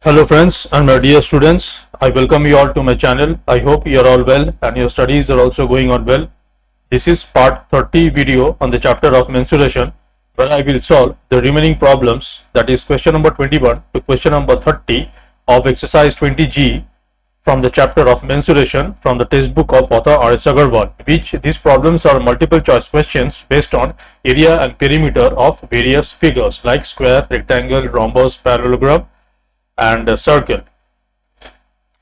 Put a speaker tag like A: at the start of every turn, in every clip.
A: Hello friends and my dear students, I welcome you all to my channel. I hope you are all well and your studies are also going on well. This is part 30 video on the chapter of mensuration, where I will solve the remaining problems, that is question number 21 to question number 30 of exercise 20G from the chapter of mensuration from the textbook of author RS Aggarwal, which these problems are multiple choice questions based on area and perimeter of various figures like square, rectangle, rhombus, parallelogram and a circle.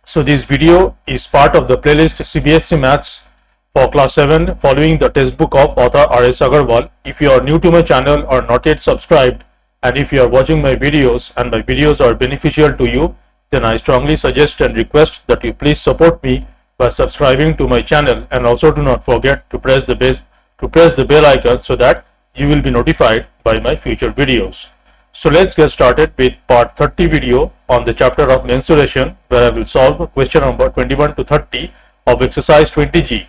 A: So this video is part of the playlist CBSE Maths for class 7 following the textbook of author RS Aggarwal. If you are new to my channel or not yet subscribed, and if you are watching my videos and my videos are beneficial to you, then I strongly suggest and request that you please support me by subscribing to my channel, and also do not forget to press the bell icon so that you will be notified by my future videos. So let's get started with part 30 video on the chapter of mensuration, where I will solve question number 21 to 30 of exercise 20G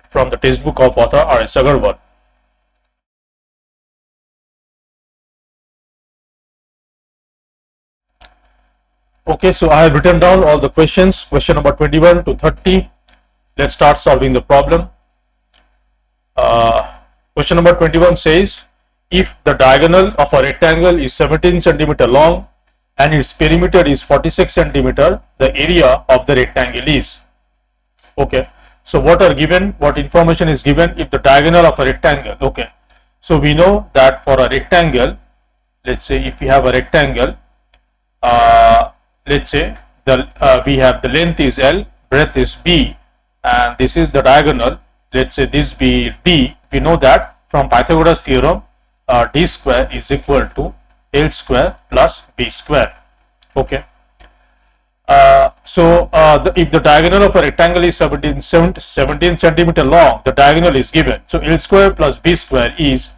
A: from the textbook of author RS Aggarwal. Okay, so I have written down all the questions, question number 21 to 30. Let's start solving the problem. Question number 21 says, if the diagonal of a rectangle is 17 cm long and its perimeter is 46 cm, the area of the rectangle is. Okay, so what information is given if the diagonal of a rectangle? Okay, so we know that for a rectangle, let's say if we have a rectangle, let's say we have the length is L, breadth is B, and this is the diagonal. Let's say this be D. We know that from Pythagoras theorem, D square is equal to L square plus B square. Okay. If the diagonal of a rectangle is 17 centimeter long, the diagonal is given. So L square plus B square is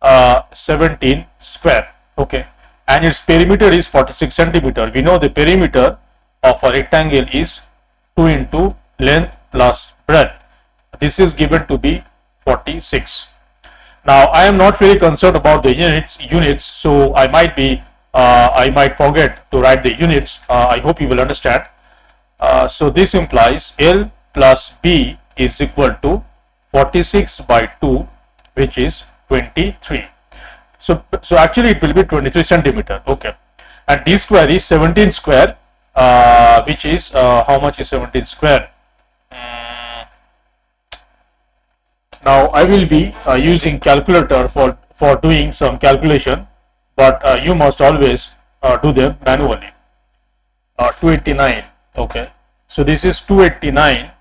A: 17 square. Okay. And its perimeter is 46 centimeter. We know the perimeter of a rectangle is 2 into length plus breadth. This is given to be 46. Now I am not really concerned about the units, so I might forget to write the units. I hope you will understand. So this implies L plus B is equal to 46 by 2, which is 23. So actually it will be 23 centimeter. Okay, and D square is 17 square, which is how much is 17 square? Now I will be using calculator for doing some calculation, but you must always do them manually. 289. Okay, so this is 289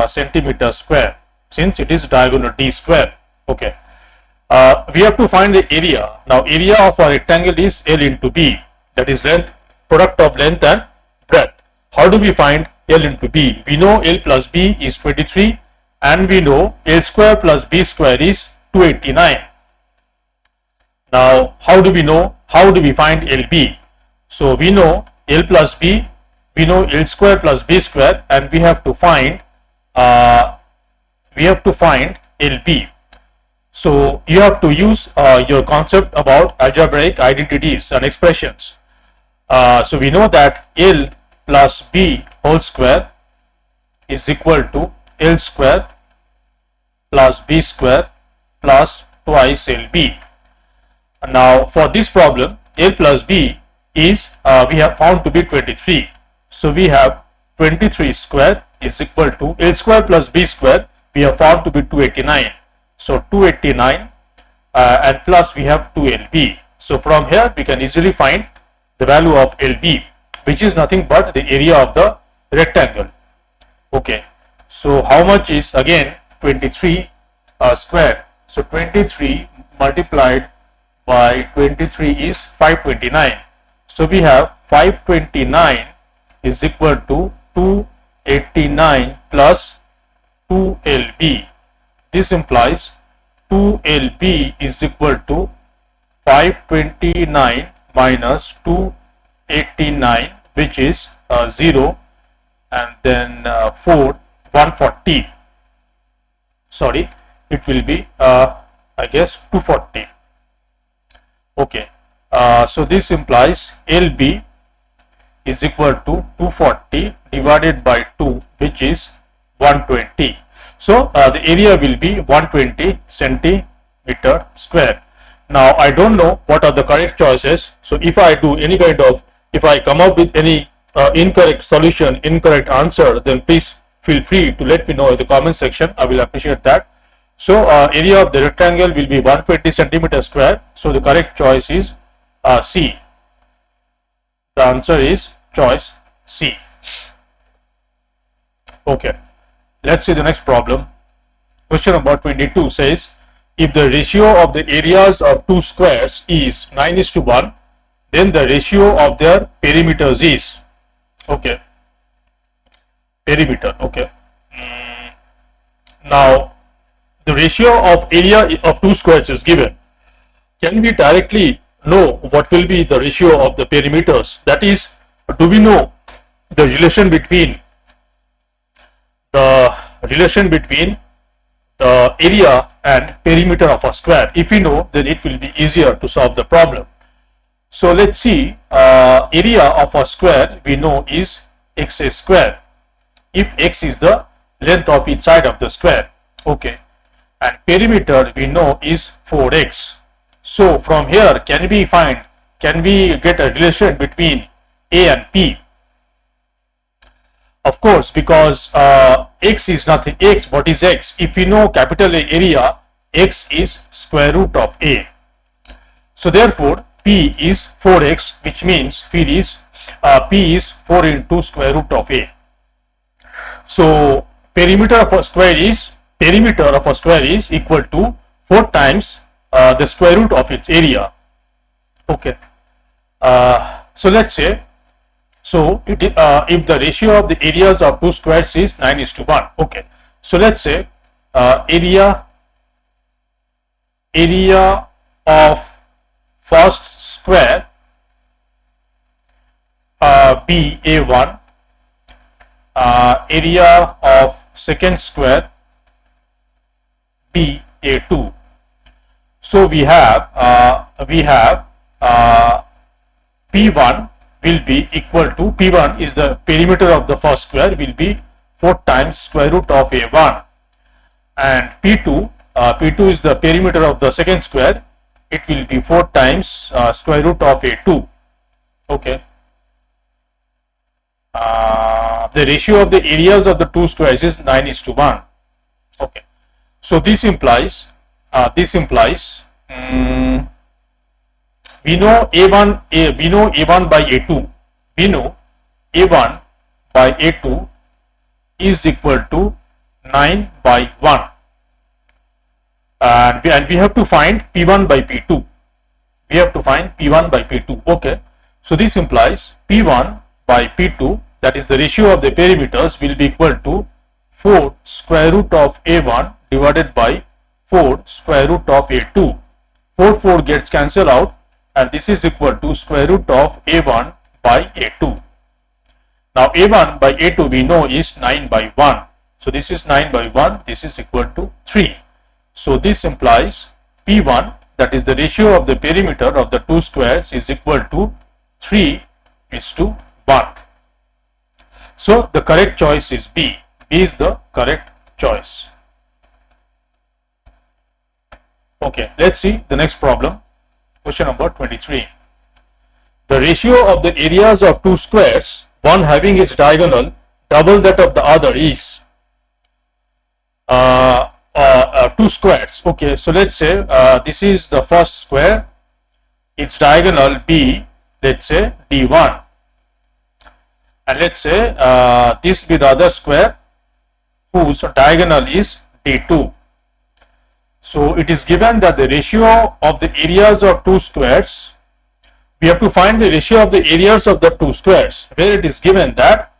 A: centimeter square, since it is diagonal D square. Okay, we have to find the area. Now area of a rectangle is L into B, that is length, product of length and breadth. How do we find L into B? We know L plus B is 23, and we know L square plus B square is 289. Now how do we find LB? So we know L plus B, we know L square plus B square, and we have to find LB. So you have to use your concept about algebraic identities and expressions. So we know that L plus B whole square is equal to L square plus B square plus twice LB. Now for this problem, L plus B is we have found to be 23. So we have 23 square is equal to L square plus B square, we have found to be 289. So 289 and plus we have 2LB. So from here we can easily find the value of LB, which is nothing but the area of the rectangle. Okay, so how much is again 23 square? So 23 multiplied by 23 is 529. So we have 529 is equal to 289 plus 2LB. This implies 2LB is equal to 529 minus 289, which is 0, and then 140. Sorry, it will be I guess 240. Okay, so this implies LB is equal to 240 divided by 2, which is 120. So the area will be 120 centimeter square. Now I don't know what are the correct choices. So if I do any kind of, if I come up with any incorrect solution, incorrect answer, then please feel free to let me know in the comment section. I will appreciate that. So area of the rectangle will be 120 centimeter square. So the correct choice is C. The answer is choice C. Okay, let's see the next problem. Question number 22 says, if the ratio of the areas of two squares is 9:1, then the ratio of their perimeters is, okay, perimeter, okay. Now the ratio of area of two squares is given. Can we directly know what will be the ratio of the perimeters? That is, do we know the relation between the area and perimeter of a square? If we know, then it will be easier to solve the problem. So let's see, area of a square we know is x square, if x is the length of each side of the square, okay, and perimeter we know is 4x. So from here, can we get a relation between A and P? Of course, because x is nothing. X, what is x? If we know capital A area, x is square root of A. So therefore, P is 4x, which means P is 4 into square root of A. So perimeter of a square is equal to 4 times the square root of its area. Okay. So let's say, so if the ratio of the areas of two squares is 9:1, okay. So let's say area of first square be A1, area of second square be A2. So we have P1 will be equal to, P1 is the perimeter of the first square, will be 4 times square root of A1, and P2 is the perimeter of the second square, it will be 4 times square root of A2. Okay. The ratio of the areas of the two squares is 9:1. Okay. So this implies we know A1 by A2. We know A1 by A2 is equal to 9 by 1. And we have to find P1 by P2. We have to find P1 by P2. Okay. So this implies P1 by P2, that is the ratio of the perimeters, will be equal to 4 square root of A1 divided by 4 square root of A2. 4 gets cancelled out, and this is equal to square root of A1 by A2. Now A1 by A2 we know is 9 by 1. So this is 9 by 1, this is equal to 3. So this implies P1, that is the ratio of the perimeter of the two squares, is equal to 3:1. So the correct choice is B. B is the correct choice. Okay, let's see the next problem. Question number 23. The ratio of the areas of two squares, one having its diagonal double that of the other, is two squares. Okay, so let's say this is the first square, its diagonal be, let's say, D1, and let's say this be the other square whose diagonal is D2. So it is given that the ratio of the areas of two squares, we have to find the ratio of the areas of the two squares, where it is given that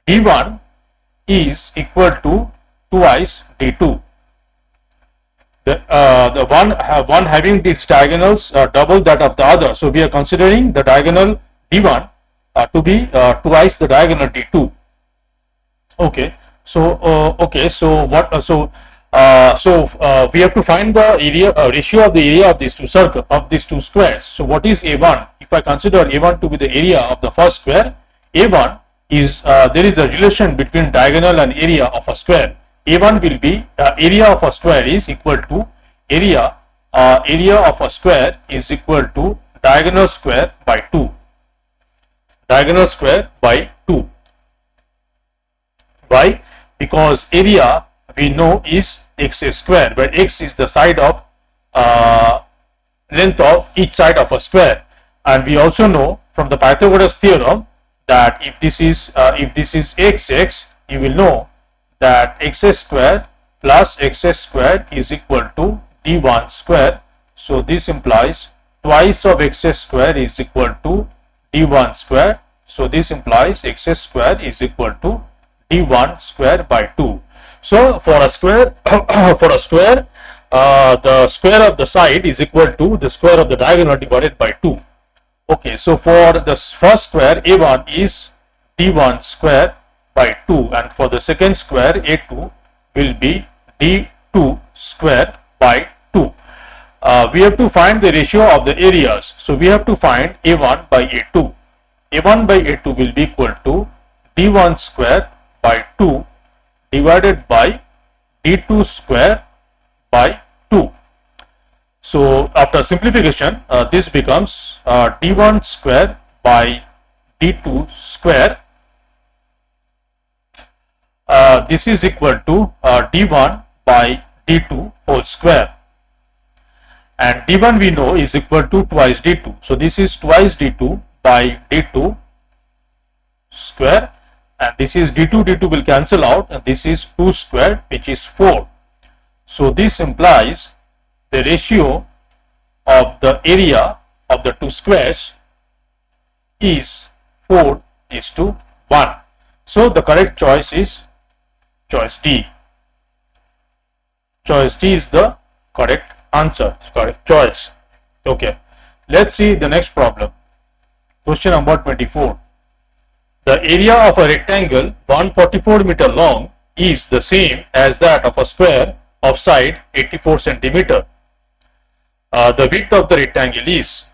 A: D1 is equal to twice D2. The one having its diagonals double that of the other. So we are considering the diagonal D1 to be twice the diagonal D2. Okay. So we have to find the area ratio of the area of these two squares. So what is A1? If if I consider A1 to be the area of the first square, A1 is, there is a relation between diagonal and area of a square. A1 will be, area of a square is equal to area of a square is equal to diagonal square by 2. Diagonal square by 2. Why? Because area we know is x square, where x is the side of length of each side of a square, and we also know from the Pythagoras theorem that if this is xx, you will know that x square plus x square is equal to d1 square. So this implies twice of x square is equal to d1 square. So this implies x square is equal to d1 square by 2. So for a square, the square of the side is equal to the square of the diagonal divided by 2. Okay, so for the first square, A1 is d1 square by 2, and for the second square, A2 will be d2 square by 2. We have to find the ratio of the areas. So we have to find A1 by A2. A1 by A2 will be equal to d1 square by 2 divided by d2 square by 2. So after simplification, this becomes d1 square by d2 square. This is equal to d1 by d2 whole square, and d1 we know is equal to twice d2. So this is twice d2 by d2 square, and this is d2 will cancel out, and this is 2 square, which is 4. So this implies the ratio of the area of the two squares is 4:1. So the correct choice is choice D. Choice D is the correct answer, correct choice. Okay, let's see the next problem. Question number 24. The area of a rectangle 144 meter long is the same as that of a square of side 84 centimeter. The width of the rectangle is.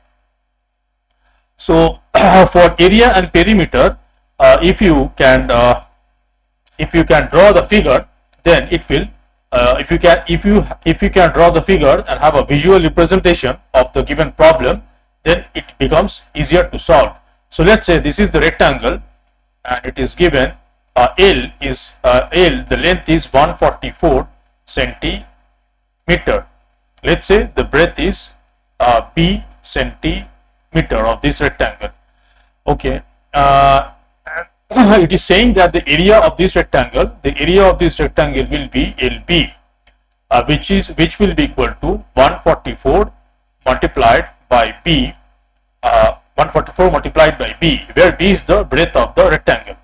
A: So for area and perimeter, if you can draw the figure, then it will. If you can draw the figure and have a visual representation of the given problem, then it becomes easier to solve. So let's say this is the rectangle, and it is given L. The length is 144 centimeter. Let's say the breadth is B centimeter of this rectangle. Okay, it is saying that the area of this rectangle will be LB, which will be equal to 144 multiplied by B. 144 multiplied by B, where B is the breadth of the rectangle.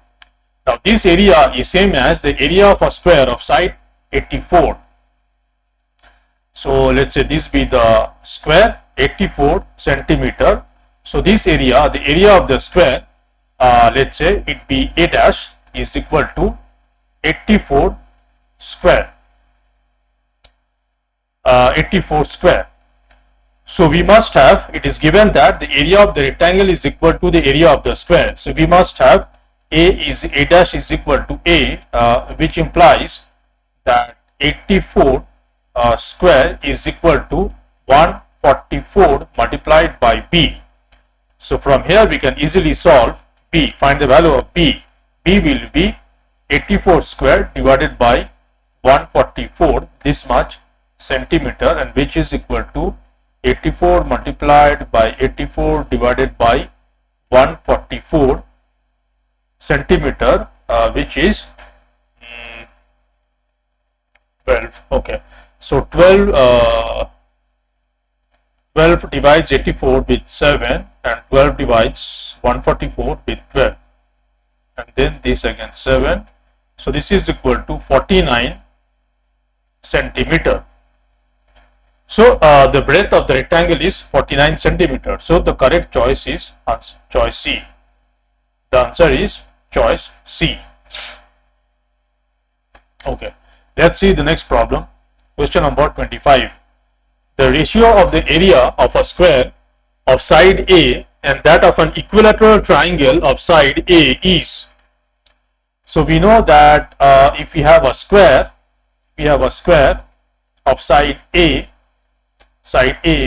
A: Now this area is same as the area of a square of side 84. So let's say this be the square 84 centimeter. So this area, the area of the square, let's say it be A dash is equal to 84 square. 84 square. So we must have, it is given that the area of the rectangle is equal to the area of the square. So we must have A dash is equal to A, which implies that 84 square is equal to 144 multiplied by B. So from here we can easily solve B, find the value of B. B will be 84 square divided by 144, this much centimeter, and which is equal to 84 multiplied by 84 divided by 144 centimeter, which is 12. Okay, so 12 divides 84 with 7, and 12 divides 144 with 12, and then this again 7. So this is equal to 49 centimeter. So the breadth of the rectangle is 49 centimeter. So the correct choice is choice C. The answer is choice C. Okay, let's see the next problem. Question number 25. The ratio of the area of a square of side A and that of an equilateral triangle of side A is. So we know that if we have a square, of side A,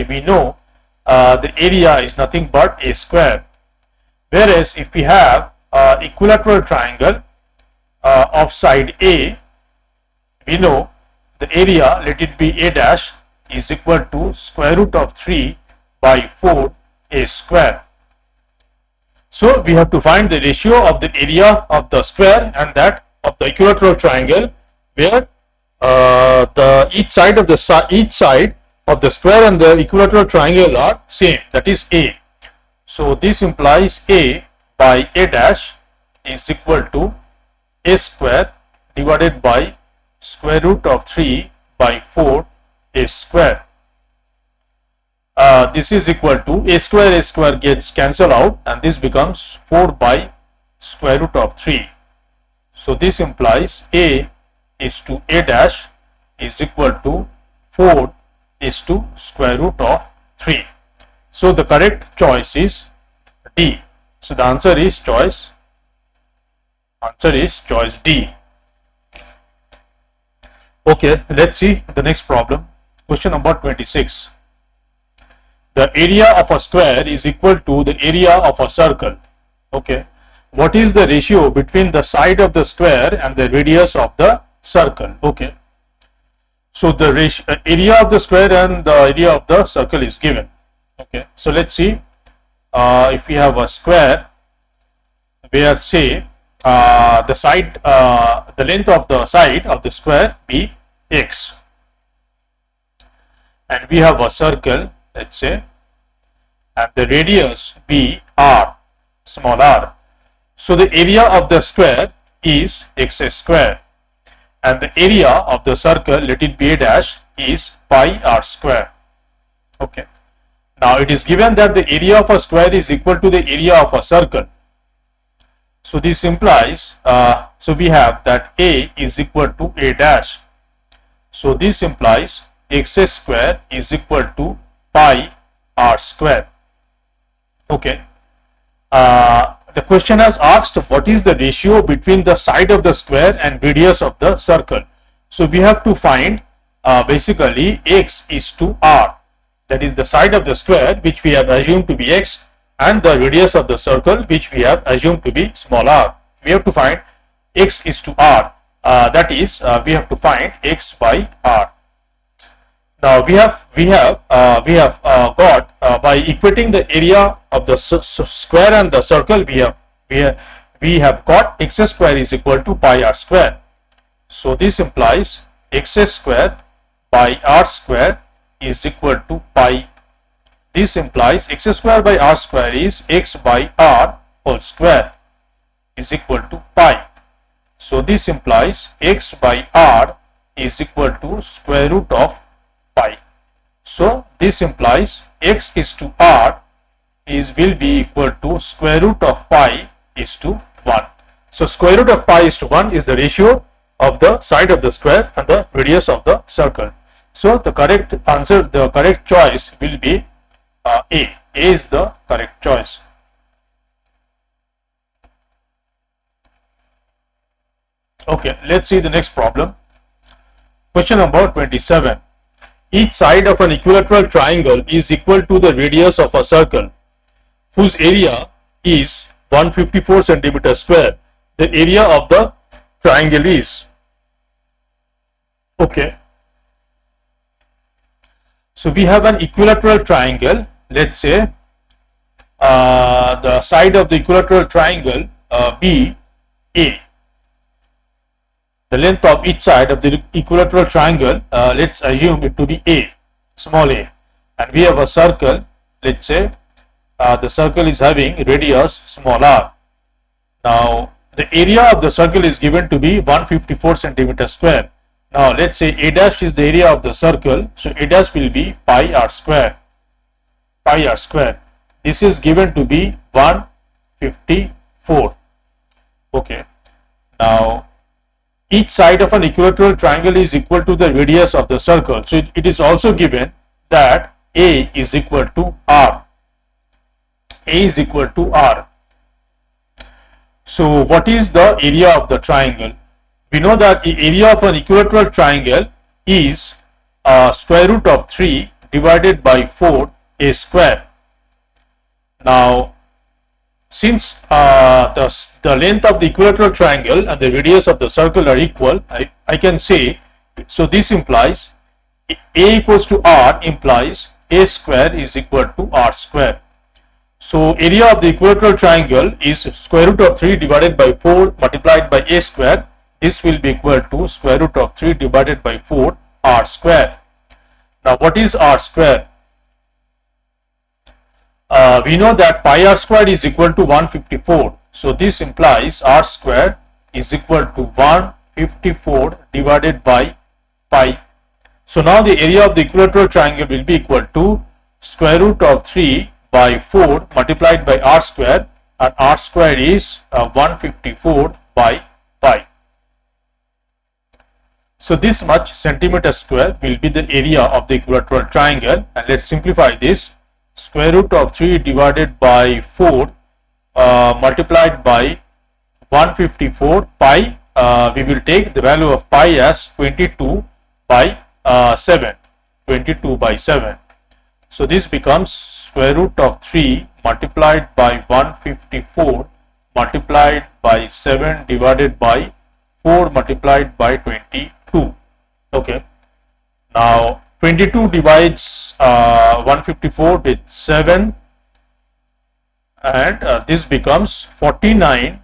A: we know the area is nothing but a square. Whereas if we have equilateral triangle of side A, we know the area, let it be A dash, is equal to square root of 3 by 4 A square. So we have to find the ratio of the area of the square and that of the equilateral triangle, where each side of the square and the equilateral triangle are same, that is A. So this implies A by A dash is equal to A square divided by square root of 3 by 4 A square. This is equal to A square gets cancelled out, and this becomes 4 by square root of 3. So this implies A is to A dash is equal to 4 is to square root of 3. So the correct choice is D. So the answer is choice D. Okay, let's see the next problem. Question number 26. The area of a square is equal to the area of a circle. Okay, what is the ratio between the side of the square and the radius of the circle? Okay, so the area of the square and the area of the circle is given. Okay, so let's see, if we have a square where, say, the length of the side of the square be x, and we have a circle, let's say, and the radius be r, small r. So the area of the square is x square, and the area of the circle, let it be a dash, is pi r square. Okay, now it is given that the area of a square is equal to the area of a circle. So this implies, so we have that A is equal to A dash. So this implies x square is equal to pi r square. Okay. The question has asked what is the ratio between the side of the square and radius of the circle. So we have to find basically x is to r, that is the side of the square which we have assumed to be x, and the radius of the circle which we have assumed to be small r. We have to find x is to r, that is we have to find x by r. Now we have got by equating the area of the square and the circle, we have got x square is equal to pi r square. So this implies x square by r square is equal to pi. This implies x square by r square is x by r whole square is equal to pi. So this implies x by r is equal to square root of pi. So this implies x is to r will be equal to square root of pi is to 1. So square root of pi is to 1 is the ratio of the side of the square and the radius of the circle. So the correct answer, the correct choice will be A. A is the correct choice. Okay, let's see the next problem. Question number 27. Each side of an equilateral triangle is equal to the radius of a circle whose area is 154 centimeter square. The area of the triangle is. Okay. So we have an equilateral triangle. Let's say the side of the equilateral triangle be A. The length of each side of the equilateral triangle, let's assume it to be A, small a, and we have a circle. Let's say the circle is having radius small r. Now the area of the circle is given to be 154 centimeter square. Now let's say A dash is the area of the circle, so A dash will be pi r square. Pi r square. This is given to be 154. Okay. Now each side of an equilateral triangle is equal to the radius of the circle. So it is also given that A is equal to r. A is equal to R. So what is the area of the triangle? We know that the area of an equilateral triangle is square root of 3 divided by 4 A square. Now, since the length of the equilateral triangle and the radius of the circle are equal, I can say, so this implies A equals to R implies A square is equal to R square. So area of the equilateral triangle is square root of 3 divided by 4 multiplied by A square. This will be equal to square root of 3 divided by 4 R square. Now what is R square? We know that pi R square is equal to 154. So this implies R square is equal to 154 divided by pi. So now the area of the equilateral triangle will be equal to square root of 3 by 4 multiplied by R square, and R square is 154 by pi. So this much centimeter square will be the area of the equilateral triangle, and let's simplify this. Square root of 3 divided by 4 multiplied by 154 pi, we will take the value of pi as 22 by 7. 22 by 7. So this becomes square root of 3 multiplied by 154 multiplied by 7 divided by 4 multiplied by 22. Okay. Now 22 divides 154 with 7, and this becomes 49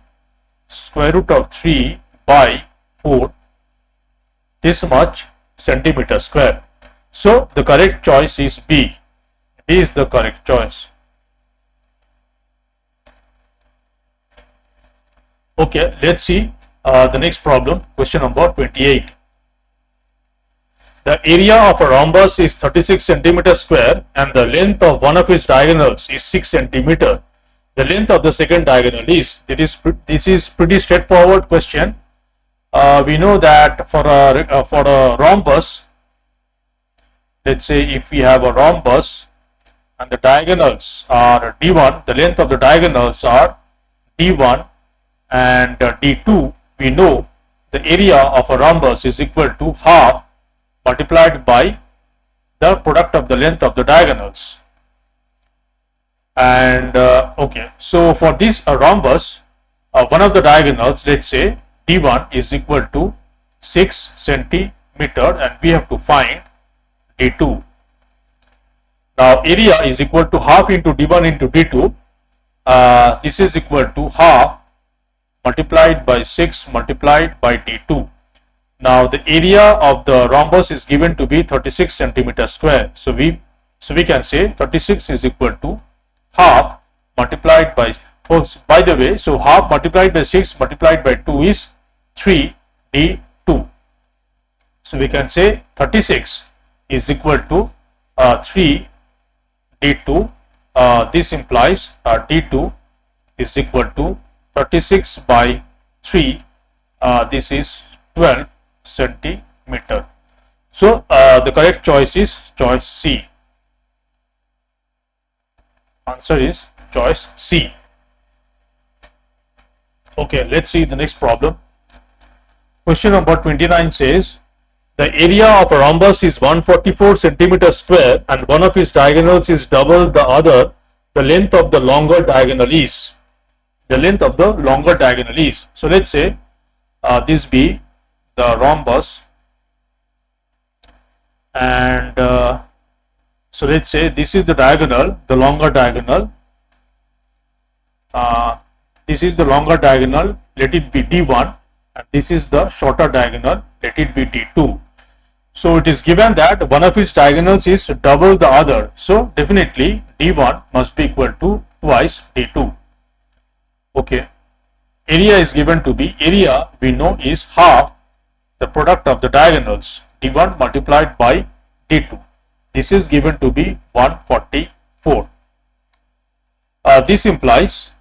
A: square root of 3 by 4, this much centimeter square. So the correct choice is B. B is the correct choice. Okay, let's see the next problem, question number 28. The area of a rhombus is 36 centimeter square and the length of one of its diagonals is 6 centimeter. The length of the second diagonal is, this is pretty straightforward question. We know that for a rhombus, let's say if we have a rhombus and the diagonals are D1, the length of the diagonals are D1 and D2, we know the area of a rhombus is equal to half multiplied by the product of the length of the diagonals. And okay, so for this rhombus, one of the diagonals, let's say D1 is equal to 6 centimeter, and we have to find D2. Now area is equal to half into D1 into D2. This is equal to half multiplied by 6 multiplied by D2. Now the area of the rhombus is given to be 36 centimeter square. So we can say 36 is equal to half multiplied by, by the way, so half multiplied by 6 multiplied by 2 is 3 D2. So we can say 36 is equal to 3 D2. This implies D2 is equal to 36 by 3. This is 12 centimeter. So the correct choice is choice C. Answer is choice C. Okay, let's see the next problem. Question number 29 says, the area of a rhombus is 144 centimeter square and one of its diagonals is double the other. The length of the longer diagonal is. The length of the longer diagonal is. So let's say this be the rhombus, and so let's say this is the diagonal, the longer diagonal. This is the longer diagonal, let it be D1, and this is the shorter diagonal, let it be D2. So it is given that one of its diagonals is double the other. So definitely D1 must be equal to twice D2. Okay. Area is given to be, area we know is half the product of the diagonals D1 multiplied by D2. This is given to be 144. This implies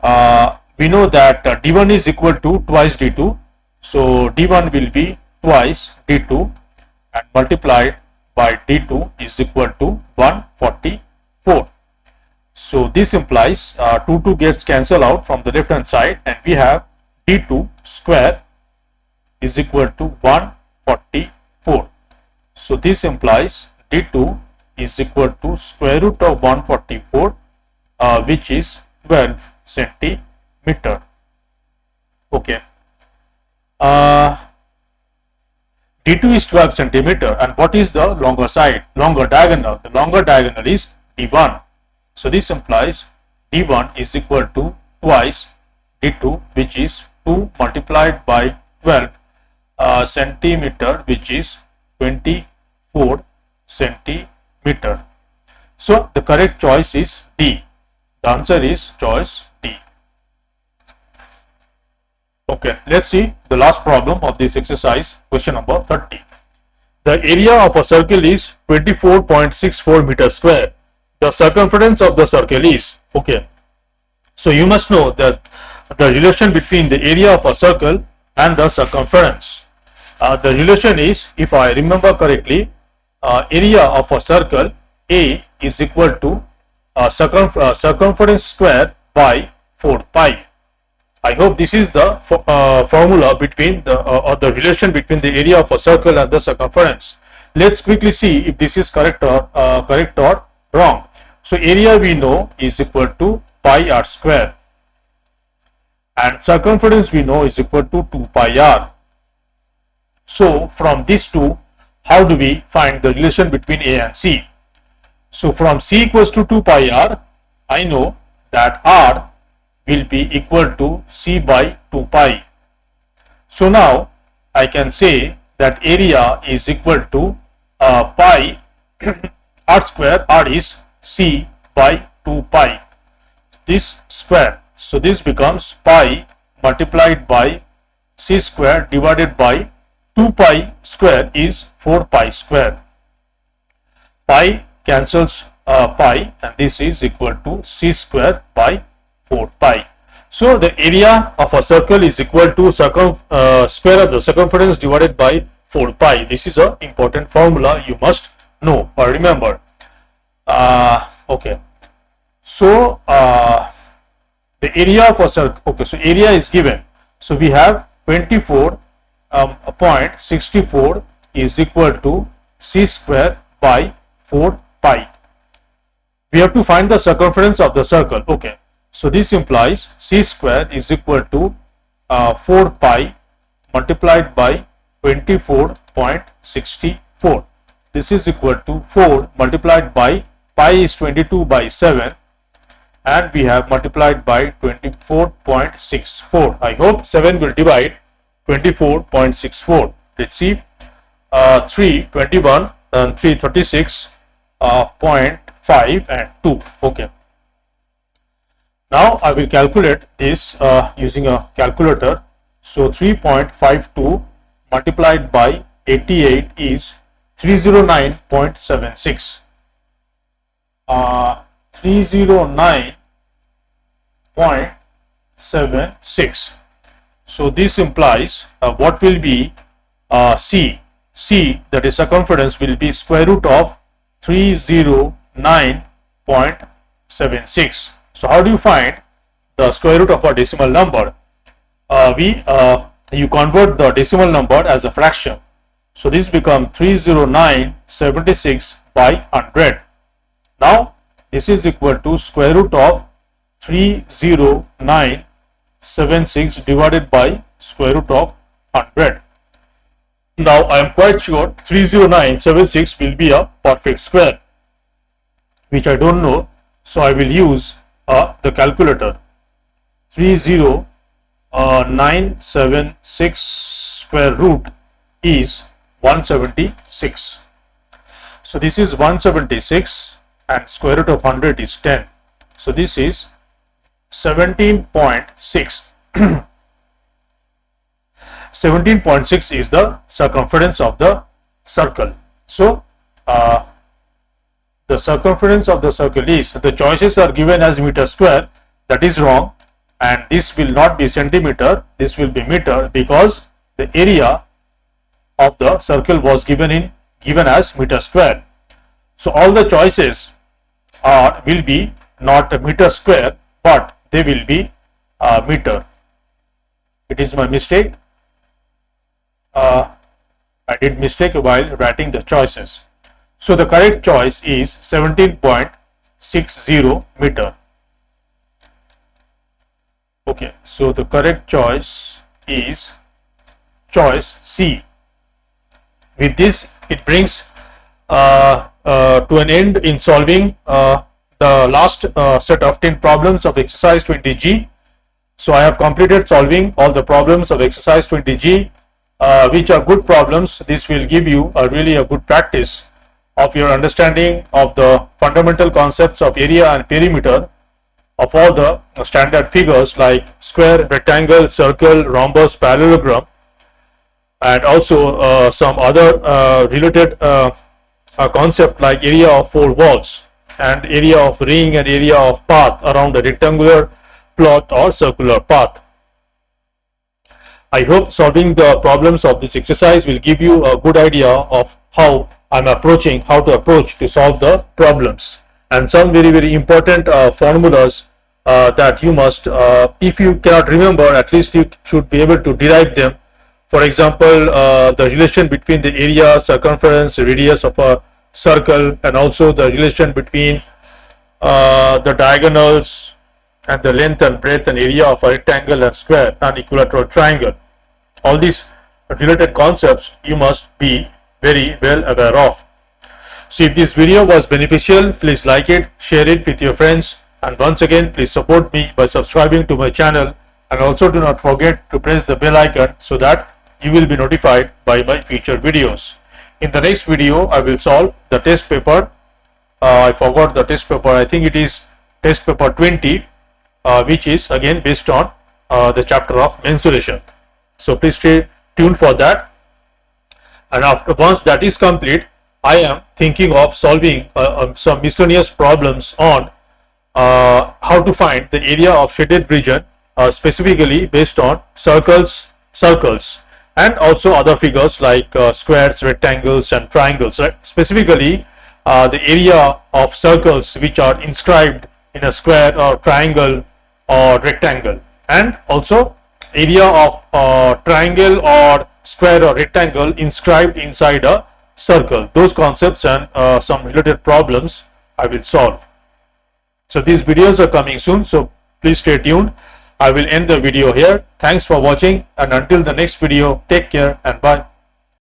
A: we know that D1 is equal to twice D2. So D1 will be twice D2 and multiplied by D2 is equal to 144. So this implies 2 gets cancel out from the left hand side, and we have d2 square is equal to 144. So this implies d2 is equal to square root of 144, which is 12 centimeter. Okay. D2 is 12 centimeter, and what is the longer side, longer diagonal? The longer diagonal is D1. So this implies D1 is equal to twice D2, which is 2 multiplied by 12 centimeter, which is 24 centimeter. So the correct choice is D. The answer is choice D. Okay, let's see the last problem of this exercise, question number 30. The area of a circle is 24.64 meters square. The circumference of the circle is, okay, so you must know that the relation between the area of a circle and the circumference. The relation is, if I remember correctly, area of a circle A is equal to circumference square by 4 pi. I hope this is the formula between the relation between the area of a circle and the circumference. Let's quickly see if this is correct or wrong. So area we know is equal to pi r square, and circumference we know is equal to 2 pi r. So from these two, how do we find the relation between A and C? So from C equals to 2 pi r, I know that r will be equal to C by 2 pi. So now I can say that area is equal to pi r square. R is C by 2 pi, this square. So this becomes pi multiplied by C square divided by 2 pi square is 4 pi square. Pi cancels pi, and this is equal to C square by 4 pi. So the area of a circle is equal to square of the circumference divided by 4 pi. This is an important formula you must know or remember. Okay. So the area of a circle, okay, so area is given. So we have 24.64 is equal to C square by 4 pi. We have to find the circumference of the circle. Okay. So this implies C square is equal to 4 pi multiplied by 24.64. This is equal to 4 multiplied by pi is 22 by 7, and we have multiplied by 24.64. I hope 7 will divide 24.64. Let's see, 321 and 336.5 and 2. Okay. Now I will calculate this using a calculator. So 3.52 multiplied by 88 is 309.76. 309.76. So this implies what will be C, that is circumference, will be square root of 309.76. So how do you find the square root of a decimal number? You convert the decimal number as a fraction. So this becomes 309.76 by 100. Now this is equal to square root of 309.76 divided by square root of 100. Now I am quite sure 309.76 will be a perfect square, which I don't know. So I will use the calculator. 309.76 square root is 176. So this is 176, and square root of 100 is 10. So this is 17.6. 17.6 is the circumference of the circle. So the circumference of the circle is, the choices are given as meter square. That is wrong, and this will not be centimeter, this will be meter, because the area of the circle was given as meter square. So all the choices will be not a meter square, but they will be meter. It is my mistake. I did mistake while writing the choices. So the correct choice is 17.60 meter. Okay, so the correct choice is choice C. With this, it brings to an end in solving the last set of 10 problems of exercise 20G. So I have completed solving all the problems of exercise 20G, which are good problems. This will give you really a good practice of your understanding of the fundamental concepts of area and perimeter of all the standard figures like square, rectangle, circle, rhombus, parallelogram, and also some other related concept like area of four walls and area of ring and area of path around a rectangular plot or circular path. I hope solving the problems of this exercise will give you a good idea of how to approach to solve the problems, and some very important formulas that you must, if you cannot remember, at least you should be able to derive them. For example, the relation between the area, circumference, radius of a circle, and also the relation between the diagonals and the length and breadth and area of a rectangle and square and equilateral triangle. All these related concepts you must be very well aware of. So if this video was beneficial, please like it, share it with your friends, and once again please support me by subscribing to my channel, and also do not forget to press the bell icon so that you will be notified by my future videos. In the next video I will solve the test paper. I forgot the test paper. I think it is test paper 20, which is again based on the chapter of mensuration. So please stay tuned for that. And once that is complete, I am thinking of solving some miscellaneous problems on how to find the area of shaded region, specifically based on circles, and also other figures like squares, rectangles, and triangles. Right? Specifically, the area of circles which are inscribed in a square or triangle or rectangle, and also area of triangle or square or rectangle inscribed inside a circle. Those concepts and some related problems I will solve. So these videos are coming soon, so please stay tuned. I will end the video here. Thanks for watching, and until the next video, take care and bye.